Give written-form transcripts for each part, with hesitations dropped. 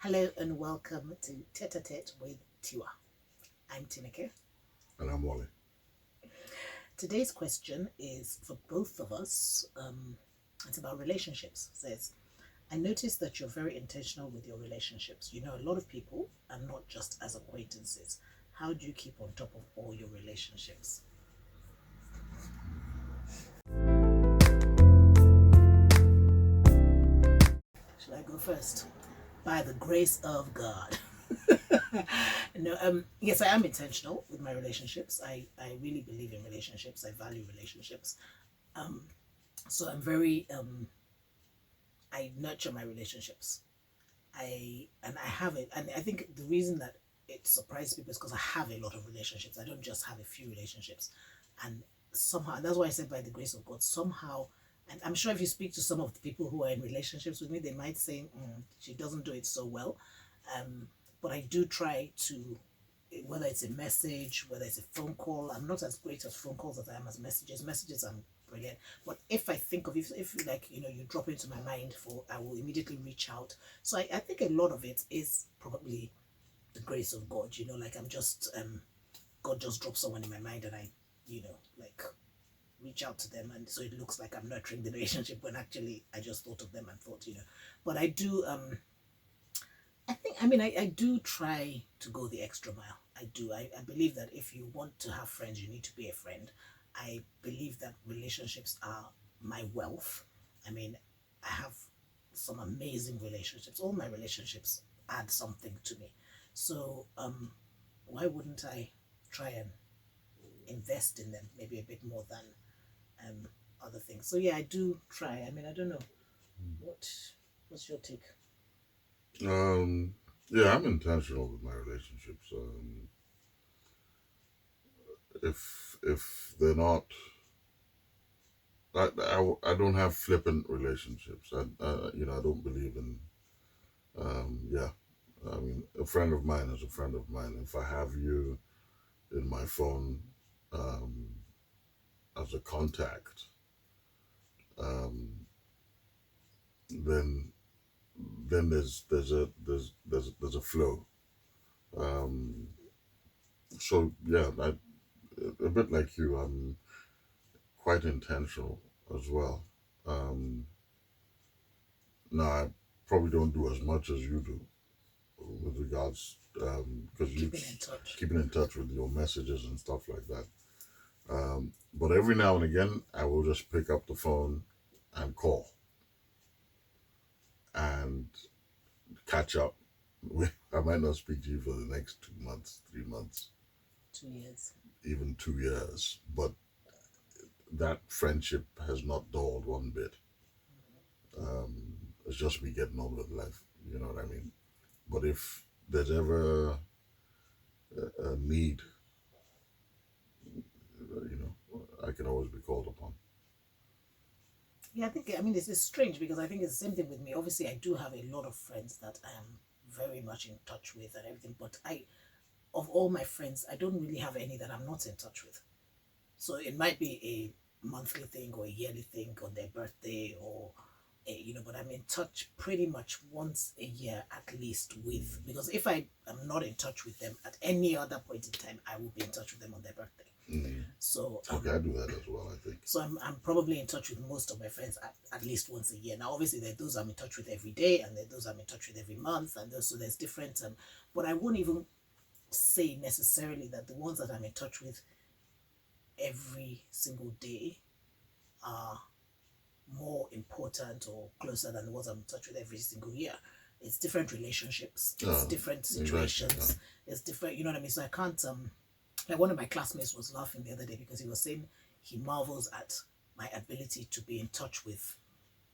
Hello and welcome to Tête-à-tête with Tiwa. I'm Tineke. And I'm Wally. Today's question is for both of us. It's about relationships. It says, I noticed that you're very intentional with your relationships. You know a lot of people and not just as acquaintances. How do you keep on top of all your relationships? Should I go first? By the grace of God. No, yes, I am intentional with my relationships. I really believe in relationships. I value relationships. So I'm very I nurture my relationships. I have it, and I think the reason that it surprises people is because I have a lot of relationships. I don't just have a few relationships, and somehow, and that's why I said by the grace of God, somehow. And I'm sure if you speak to some of the people who are in relationships with me, they might say, she doesn't do it so well. But I do try to, whether it's a message, whether it's a phone call, I'm not as great at phone calls as I am as messages. Messages, I'm brilliant. But if I think of, if like, you drop into my mind I will immediately reach out. So I think a lot of it is probably the grace of God, like I'm just, God just drops someone in my mind and I, like reach out to them, and so it looks like I'm nurturing the relationship when actually I just thought of them and thought, but I do I do try to go the extra mile. I believe that if you want to have friends, you need to be a friend. I believe that relationships are my wealth. I have some amazing relationships. All my relationships add something to me. So why wouldn't I try and invest in them maybe a bit more than other things? So yeah, I do try. I don't know. What's your take? Yeah, I'm intentional with my relationships. If they're not, I don't have flippant relationships. I don't believe in. Yeah, a friend of mine is a friend of mine. If I have you in my phone um, as a contact, um, then there's a flow. Um, so yeah, a bit like you, I'm quite intentional as well. Um, now I probably don't do as much as you do with regards because you Keeping in touch. keeping in touch with your messages and stuff like that. But every now and again, I will just pick up the phone and call and catch up. I might not speak to you for the next 2 months, 3 months, 2 years. even 2 years, but that friendship has not dulled one bit. It's just me getting on with life, you know what I mean? But if there's ever a need, I can always be called upon. Yeah, it's strange because I think it's the same thing with me. Obviously, I do have a lot of friends that I am very much in touch with and everything, but of all my friends, I don't really have any that I'm not in touch with. So it might be a monthly thing or a yearly thing on their birthday or but I'm in touch pretty much once a year at least with, because if I am not in touch with them at any other point in time, I will be in touch with them on their birthday. So Okay, I do that as well, I think. So I'm probably in touch with most of my friends at least once a year. Now, obviously, there are those I'm in touch with every day, and there are those I'm in touch with every month, and so there's different. But I won't even say necessarily that the ones that I'm in touch with every single day are more important or closer than the ones I'm in touch with every single year. It's different relationships. It's different situations. Exactly. It's different. You know what I mean? So I can't. Like one of my classmates was laughing the other day because he was saying he marvels at my ability to be in touch with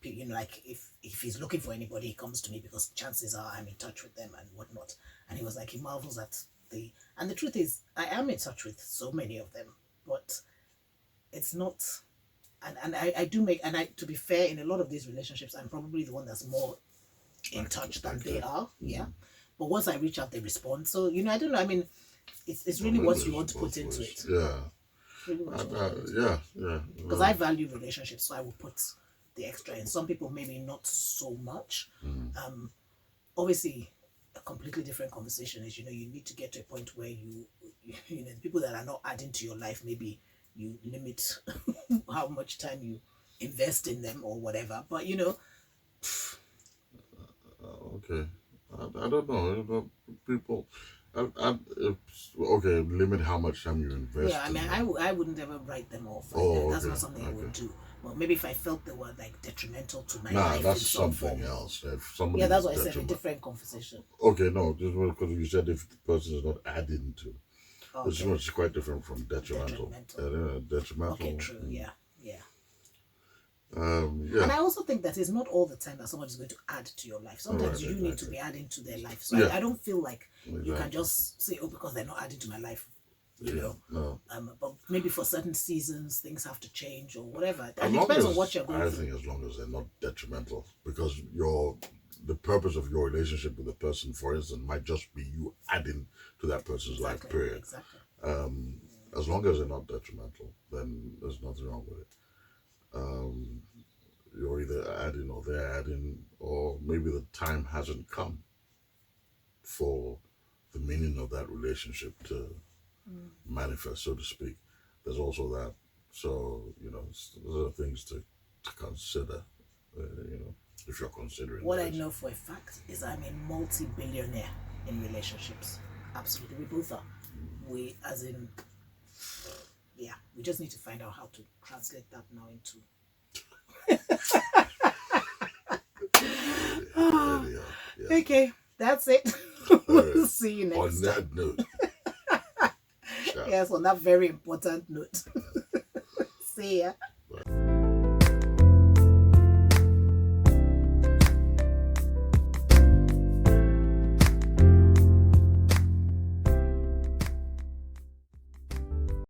people. Like if he's looking for anybody, he comes to me because chances are I'm in touch with them and whatnot. And he was like, he marvels at and the truth is I am in touch with so many of them, but it's not. And I do make, and to be fair, in a lot of these relationships, I'm probably the one that's more in touch than they are. Yeah. But once I reach out, they respond. So, I don't know. It's really what you want to put into it. Yeah. Really what you want to put into it. Yeah. Because I value relationships, so I will put the extra in. Some people maybe not so much. Obviously, completely different conversation is, you need to get to a point where the people that are not adding to your life, maybe you limit how much time you invest in them or whatever. But Okay. I don't know. People, okay, limit how much time you invest. Yeah, I mean, I wouldn't ever write them off. That's not something I would do. Well, maybe if I felt they were like detrimental to my life. That's something else. If somebody that's what I said. A different conversation. Okay, no, just because you said if the person is not adding to, Okay. which is quite different from detrimental. Detrimental. Okay, true. Yeah. Yeah. And I also think that it's not all the time that somebody's going to add to your life. Sometimes you need to be adding to their life. So I don't feel like you can just say, oh, because they're not adding to my life, No. But maybe for certain seasons, things have to change or whatever. And it depends on what you're going through. I think as long as they're not detrimental, because the purpose of your relationship with the person, for instance, might just be you adding to that person's life, period. Exactly. As long as they're not detrimental, then there's nothing wrong with it. You're either adding or they're adding, or maybe the time hasn't come for the meaning of that relationship to manifest, so to speak. There's also that. So, those are things to consider, if you're considering. What I know for a fact is I'm a multi-billionaire in relationships. Absolutely. We both are. We just need to find out how to translate that now into yeah. Okay, that's it. We'll see you next time. On that note. Yes, on that very important note. See ya.